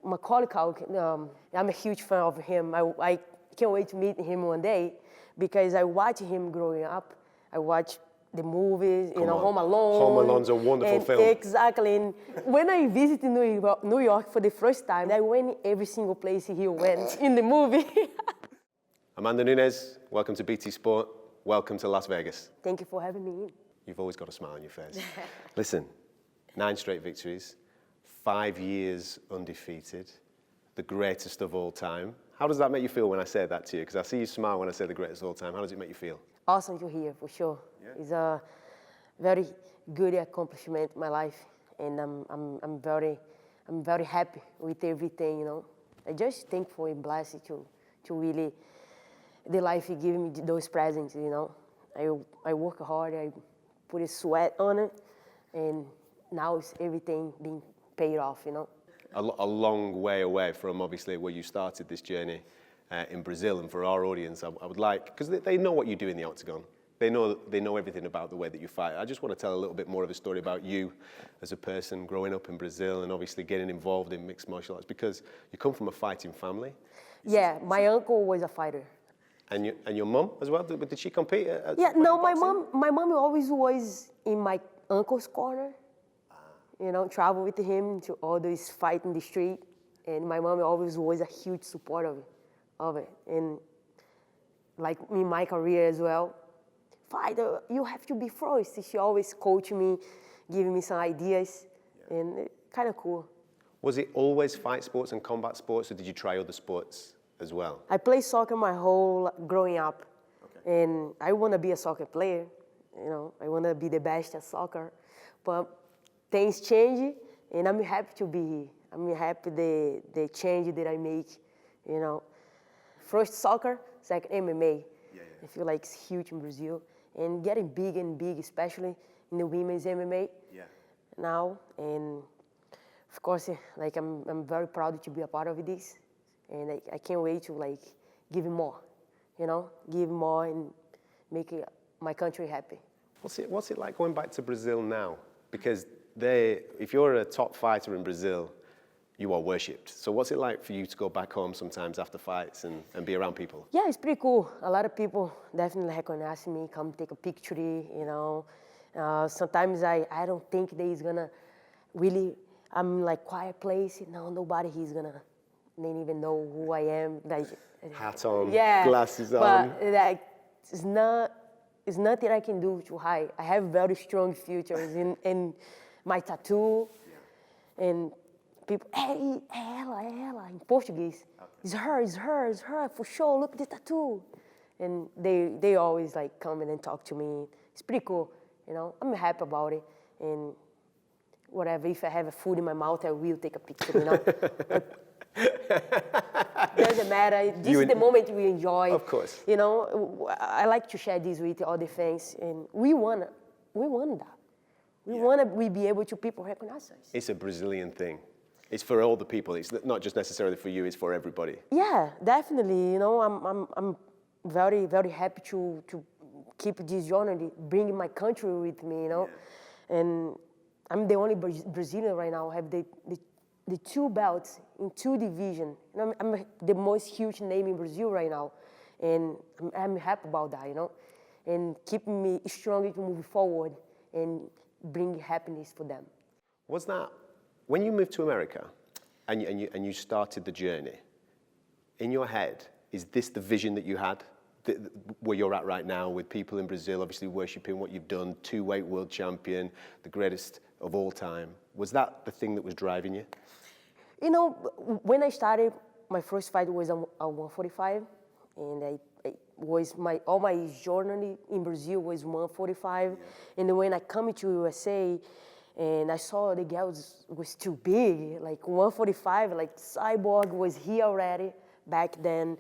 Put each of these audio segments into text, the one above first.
Macaulay Culkin, I'm a huge fan of him. I can't wait to meet him one day because I watched him growing up. I watched the movies, Home Alone. Home Alone's a wonderful film. Exactly. And when I visited New York for the first time, I went every single place he went in the movie. Amanda Nunes, welcome to BT Sport. Welcome to Las Vegas. Thank you for having me in. You've always got a smile on your face. Listen, 9 straight victories, 5 years undefeated, the greatest of all time. How does that make you feel when I say that to you? Because I see you smile when I say the greatest of all time. How does it make you feel? Awesome to hear, for sure. Yeah. It's a very good accomplishment in my life, and I'm very happy with everything. I just thankful and blessed to really the life he gave me those presents. I work hard, I put a sweat on it, and now it's everything being paid off. A long way away from obviously where you started this journey in Brazil, and for our audience, I would like, because they know what you do in the octagon. They know everything about the way that you fight. I just want to tell a little bit more of a story about you as a person growing up in Brazil and obviously getting involved in mixed martial arts, because you come from a fighting family. Yeah, my uncle was a fighter. And your mum as well? Did she compete? Yeah, no, my mom always was in my uncle's corner. Travel with him to all these fights in the street, and my mom always was a huge supporter of it. And like in my career as well, fighter, you have to be first. She always coached me, giving me some ideas, and kind of cool. Was it always fight sports and combat sports, or did you try other sports as well? I played soccer my whole growing up, and I want to be a soccer player. I want to be the best at soccer, but things change, and I'm happy to be here. I'm happy the change that I make. First soccer, second MMA. I feel like it's huge in Brazil, and getting big and big, especially in the women's MMA now. And of course, like I'm very proud to be a part of this. And I can't wait to give more, give more and make my country happy. What's it like going back to Brazil now? Because if you're a top fighter in Brazil, you are worshipped. So what's it like for you to go back home sometimes after fights and be around people? Yeah, it's pretty cool. A lot of people definitely recognize me, come take a picture, Sometimes I don't think that he's gonna really, I'm like quiet place, nobody he's gonna, they don't even know who I am. Hat on, glasses on. But it's nothing I can do to hide. I have very strong features in my tattoo, and people, hey, ela, in Portuguese. Okay. It's her, for sure, look at the tattoo. And they always come in and talk to me. It's pretty cool, I'm happy about it. And whatever, if I have a food in my mouth, I will take a picture, Doesn't matter. This is the moment we enjoy. Of course. I like to share this with all the fans, and we want that. We want to be able to people recognize us. It's a Brazilian thing. It's for all the people. It's not just necessarily for you. It's for everybody. Yeah, definitely. I'm very, very happy to keep this journey, bringing my country with me. And I'm the only Brazilian right now. I have the 2 belts in 2 divisions. I'm the most huge name in Brazil right now, and I'm happy about that. And keeping me strong to move forward and bring happiness for them. Was that when you moved to America and you started the journey? In your head, is this the vision that you had, where you're at right now, with people in Brazil obviously worshipping what you've done, 2-weight world champion, the greatest of all time? Was that the thing that was driving you? When I started, my first fight was a 145, and all my journey in Brazil was 145. And then when I come to USA, and I saw the girls was too big, 145, Cyborg was here already back then.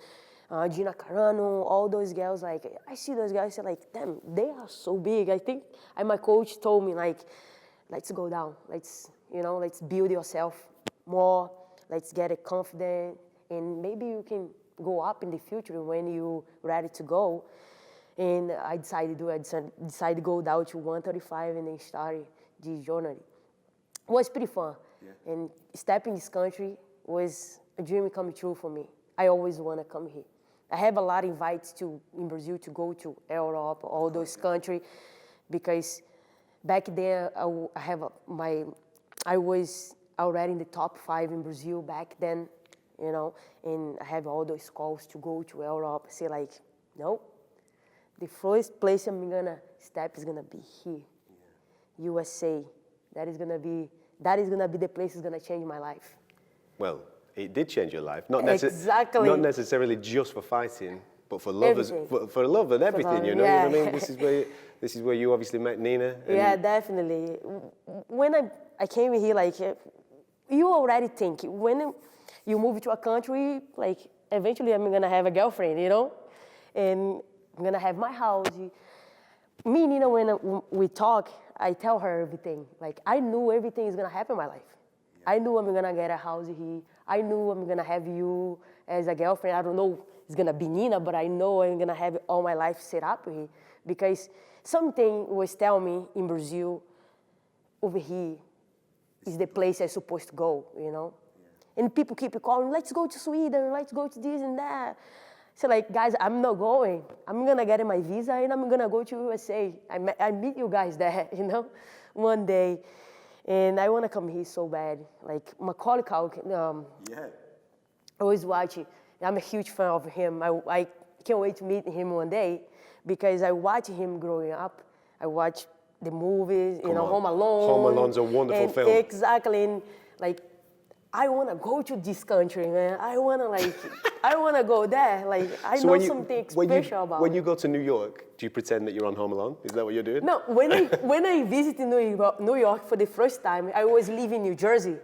Gina Carano, all those girls, I see those guys, damn, they are so big. I think, and my coach told me, let's go down. Let's build yourself more. Let's get it confident, and maybe you can go up in the future when you're ready to go. And I decided to go down to 135 and then started this journey. It was pretty fun. Yeah. And stepping in this country was a dream come true for me. I always want to come here. I have a lot of invites in Brazil to go to Europe, all those countries, because back then I was already in the top 5 in Brazil back then, you know, and I have all those calls to go to Europe. I say like, no, the first place I'm gonna step is gonna be here, USA. That is gonna be the place that's gonna change my life. Well, it did change your life. Not necessarily just for fighting, but for love, for love and everything. You know what I mean? This is where you obviously met Nina. Yeah, definitely. When I came here, like, you already think when you move to a country, like, eventually I'm gonna have a girlfriend, you know, and I'm gonna have my house. Me and Nina, when we talk, I tell her everything. Like, I knew everything is gonna happen in my life. I knew I'm gonna get a house here. I knew I'm gonna have you as a girlfriend. I don't know it's gonna be Nina, but I know I'm gonna have all my life set up here. Because something was telling me in Brazil, over here is the place I'm supposed to go, you know? And people keep calling, let's go to Sweden, let's go to this and that. So like, guys, I'm not going. I'm gonna get my visa and I'm gonna go to USA. I meet you guys there, you know, one day. And I wanna come here so bad. Like Macaulay Culkin, I always watch it. I'm a huge fan of him. I can't wait to meet him one day because I watch him growing up. I watch the movies, you know, Home Alone. Home Alone's a wonderful film. Exactly, and like, I wanna go to this country, man. I wanna go there. Like, I know something special about it. When you go to New York, do you pretend that you're on Home Alone? Is that what you're doing? No, when I visited New York for the first time, I was living in New Jersey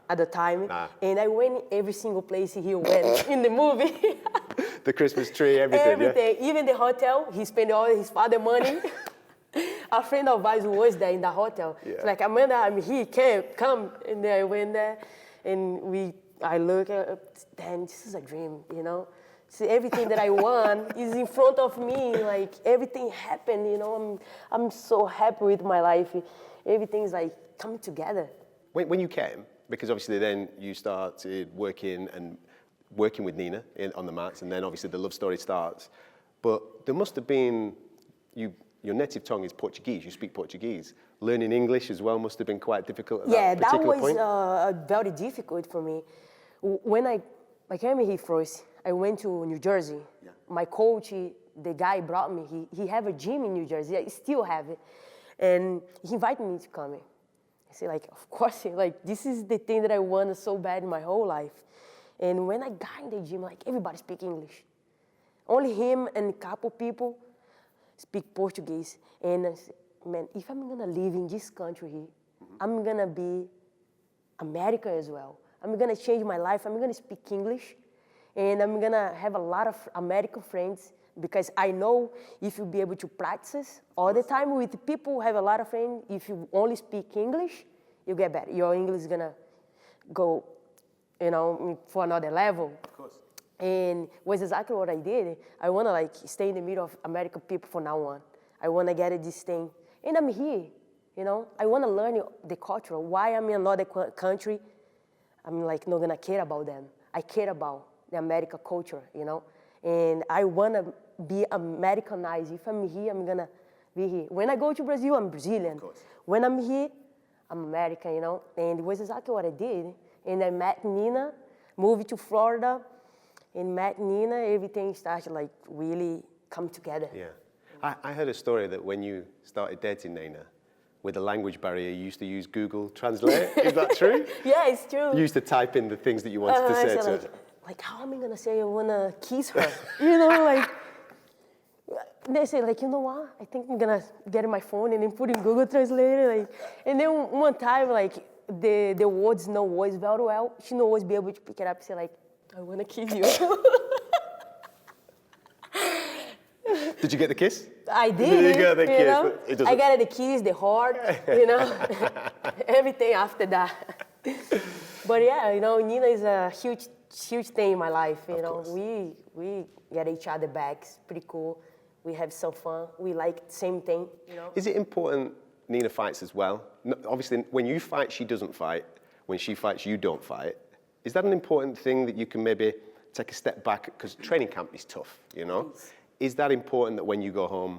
at the time, and I went every single place he went in the movie. The Christmas tree, everything. Everything, even the hotel, he spent all his father money. A friend of ours was there in the hotel. Yeah. Like, Amanda, I'm here, come. And then I went there, and I look at, damn, this is a dream, you know? See, everything that I want is in front of me, like, everything happened, you know? I'm so happy with my life. Everything's, like, coming together. When you came, because obviously then you started working with Nina on the mats, and then obviously the love story starts. But there must have been, your native tongue is Portuguese, you speak Portuguese. Learning English as well must have been quite difficult at that particular point. Yeah, that was very difficult for me. When I came here first, I went to New Jersey. Yeah. My coach, the guy brought me, he have a gym in New Jersey, I still have it. And he invited me to come in. I said, like, of course, like, this is the thing that I wanted so bad in my whole life. And when I got in the gym, like, everybody speak English. Only him and a couple people speak Portuguese. And I said, man, if I'm gonna live in this country here, I'm gonna be American as well. I'm gonna change my life, I'm gonna speak English, and I'm gonna have a lot of American friends because I know if you be able to practice all the time with people who have a lot of friends, if you only speak English, you get better. Your English is gonna go, you know, for another level. Of course. And was exactly what I did. I wanna like stay in the middle of American people from now on. I wanna get this thing. And I'm here, you know? I wanna learn the culture. Why I'm in another country, I'm like not gonna care about them. I care about the American culture, you know? And I wanna be Americanized. If I'm here, I'm gonna be here. When I go to Brazil, I'm Brazilian. When I'm here, I'm American, you know? And it was exactly what I did. And I met Nina, moved to Florida, and met Nina, everything started like really come together. Yeah. I heard a story that when you started dating Nina, with the language barrier, you used to use Google Translate. Is that true? Yeah, it's true. You used to type in the things that you wanted to say to her. Like, how am I gonna say I wanna kiss her? You know, like, they say, like, you know what? I think I'm gonna get my phone and then put in Google Translate. Like, and then one time, like, the words no words very well. She not always be able to pick it up and say, like, I wanna kiss you. Did you get the kiss? I did. You got the kiss. Know? I got the kiss, the heart, you know, everything after that. But yeah, you know, Nina is a huge thing in my life. You know, we get each other back. It's pretty cool. We have some fun. We like the same thing. You know. Is it important Nina fights as well? No, obviously, when you fight, she doesn't fight. When she fights, you don't fight. Is that an important thing that you can maybe take a step back? Because training camp is tough, you know? Is that important that when you go home,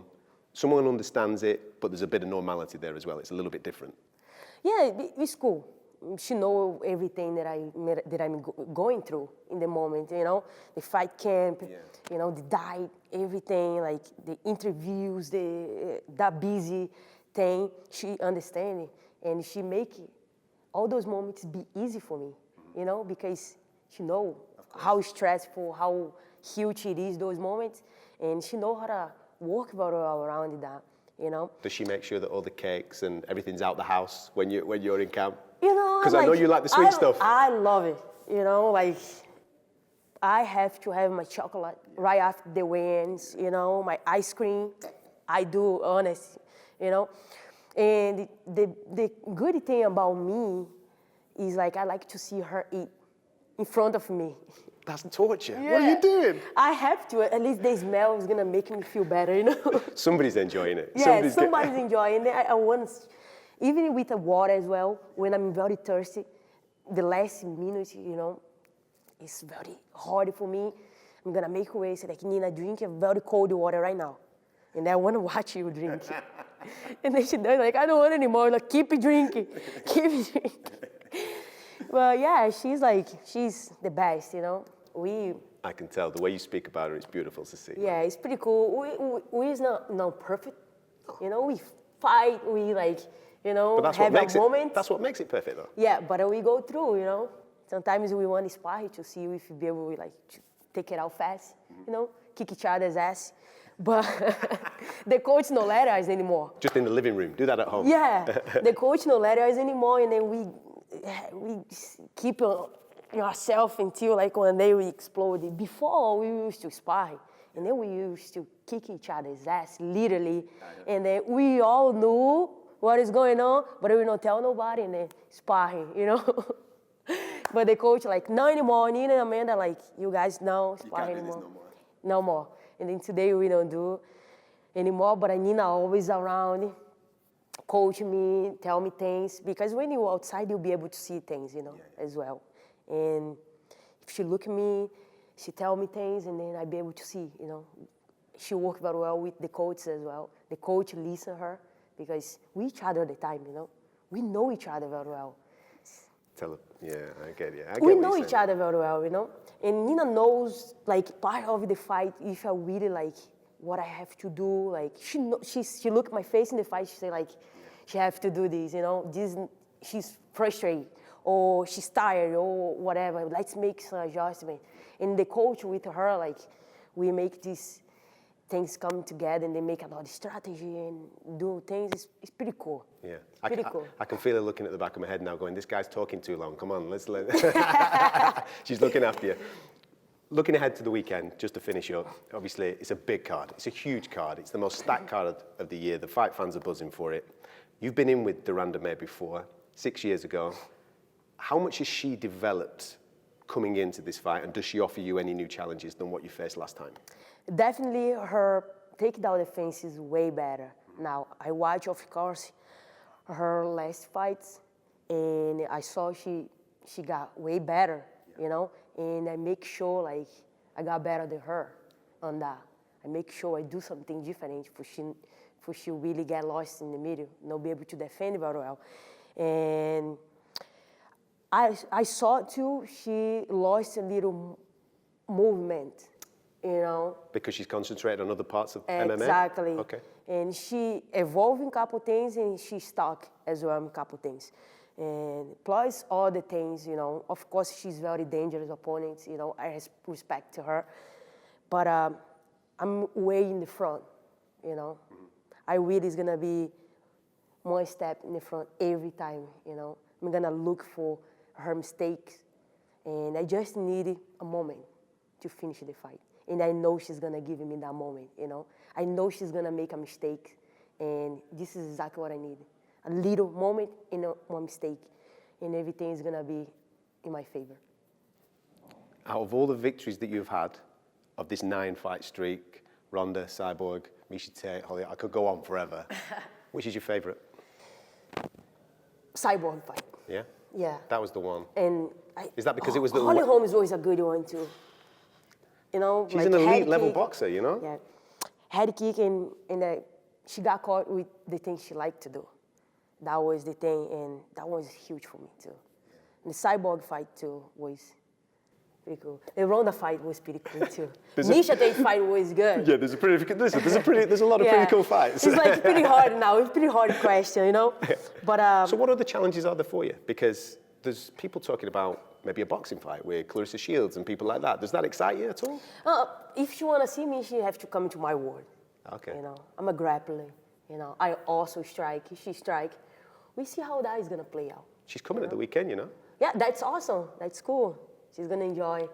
someone understands it, but there's a bit of normality there as well? It's a little bit different. Yeah, it's cool. She know everything that I'm going through in the moment, you know, the fight camp, you know, the diet, everything, like the interviews, that busy thing. She understand it, and she make all those moments be easy for me, you know, because she know how stressful, how huge it is those moments, and she know how to work very well around that, you know. Does she make sure that all the cakes and everything's out the house when you're in camp? You know, because I know you like the sweet stuff. I love it. You know, like I have to have my chocolate right after the weigh-ins. You know, my ice cream. I do, honest. You know, and the good thing about me is like I like to see her eat in front of me. That's torture. Yeah. What are you doing? I have to. At least the smell is gonna make me feel better. You know. Somebody's enjoying it. Yeah, somebody's enjoying it. I want. Even with the water as well, when I'm very thirsty, the last minute, you know, it's very hard for me. I'm gonna make a way, say like, Nina, drink a very cold water right now. And I wanna watch you drink. And then she does like, I don't want anymore, like, keep it drinking, keep it drinking. But yeah, she's the best, you know. I can tell, the way you speak about her, it's beautiful to see. Yeah, it's pretty cool. We is not perfect, you know, we fight, we like, you know, have a moment. That's what makes it perfect, though. Yeah, but we go through, you know. Sometimes we want to spar to see if we be able to take it out fast, you know, kick each other's ass. But the coach no let us anymore. Just in the living room, do that at home. Yeah, the coach no let us anymore, and then we keep ourselves until like one day we exploded. Before we used to spar, and then we used to kick each other's ass, literally, and then we all knew what is going on, but we don't tell nobody, and then sparring, you know. But the coach like, no anymore. Nina and Amanda like, you guys no sparring anymore. No more. And then today we don't do anymore, but Nina always around, coach me, tell me things, because when you're outside, you'll be able to see things, you know, as well. And if she look at me, she tell me things, and then I'll be able to see, you know. She work very well with the coach as well. The coach listen to her, because we each other all the time, you know. We know each other very well. Yeah, I get you. We know each other very well, you know. And Nina knows, like, part of the fight, if I really, like, what I have to do. Like, she look at my face in the fight, she say, like, she have to do this, you know. She's frustrated, or she's tired, or whatever. Let's make some adjustment. And the coach with her, like, we make these things come together and they make another strategy and do things. It's pretty cool. Yeah, cool. I can feel her looking at the back of my head now going, this guy's talking too long, come on, let's She's looking after you. Looking ahead to the weekend, just to finish up, obviously it's a big card, it's a huge card, it's the most stacked card of the year, the fight fans are buzzing for it. You've been in with de Randamie before, 6 years ago. How much has she developed coming into this fight, and does she offer you any new challenges than what you faced last time? Definitely her takedown defense is way better. Now, I watch, of course, her last fights, and I saw she got way better, you know, and I make sure, like, I got better than her on that. I make sure I do something different for she really get lost in the middle, not be able to defend very well. And I saw, too, she lost a little movement, you know. Because she's concentrated on other parts of MMA? Exactly. Okay. And she evolved in a couple things, and she stuck as well in a couple things. And plus all the things, you know, of course she's very dangerous opponent, you know, I respect to her. But I'm way in the front, you know. I really is gonna be one step in the front every time, you know. I'm gonna look for her mistakes, and I just need a moment to finish the fight. And I know she's gonna give me that moment, you know. I know she's gonna make a mistake, and this is exactly what I need. A little moment and one mistake, and everything is gonna be in my favor. Out of all the victories that you've had, of this 9-fight streak, Ronda, Cyborg, Miesha Tate, Holly, I could go on forever. Which is your favorite? Cyborg fight. Yeah? Yeah. That was the one. And Is that because it was the Holly Holm is always a good one too. You know, She's like an elite head level kick. boxer, you know? Yeah, head kick and she got caught with the thing she liked to do. That was the thing, and that was huge for me too. And the cyborg fight too was pretty cool. The Ronda fight was pretty cool too. Nisha Tate fight was good. Yeah, there's a lot of pretty cool fights. It's like pretty hard now. It's pretty hard question, you know. But So what other challenges are there for you? Because there's people talking about maybe a boxing fight with Clarissa Shields and people like that. Does that excite you at all? if she wanna see me, she have to come into my world. Okay. You know, I'm a grappler. You know, I also strike. She strike. We see how that is gonna play out. She's coming at the weekend, you know? Yeah, that's awesome. That's cool. She's gonna enjoy.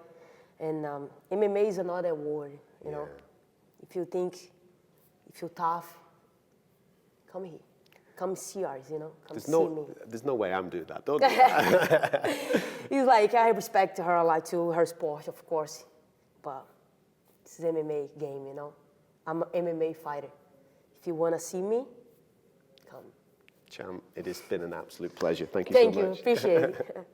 And MMA is another world. You know, if you feel tough, come here. Come see us, you know. Come see me. There's no way I'm doing that. Don't do that. It's like I respect her a lot too, her sport, of course. But it's an MMA game, you know. I'm an MMA fighter. If you wanna see me, come. Cham, it has been an absolute pleasure. Thank you Thank so you. much. Appreciate it.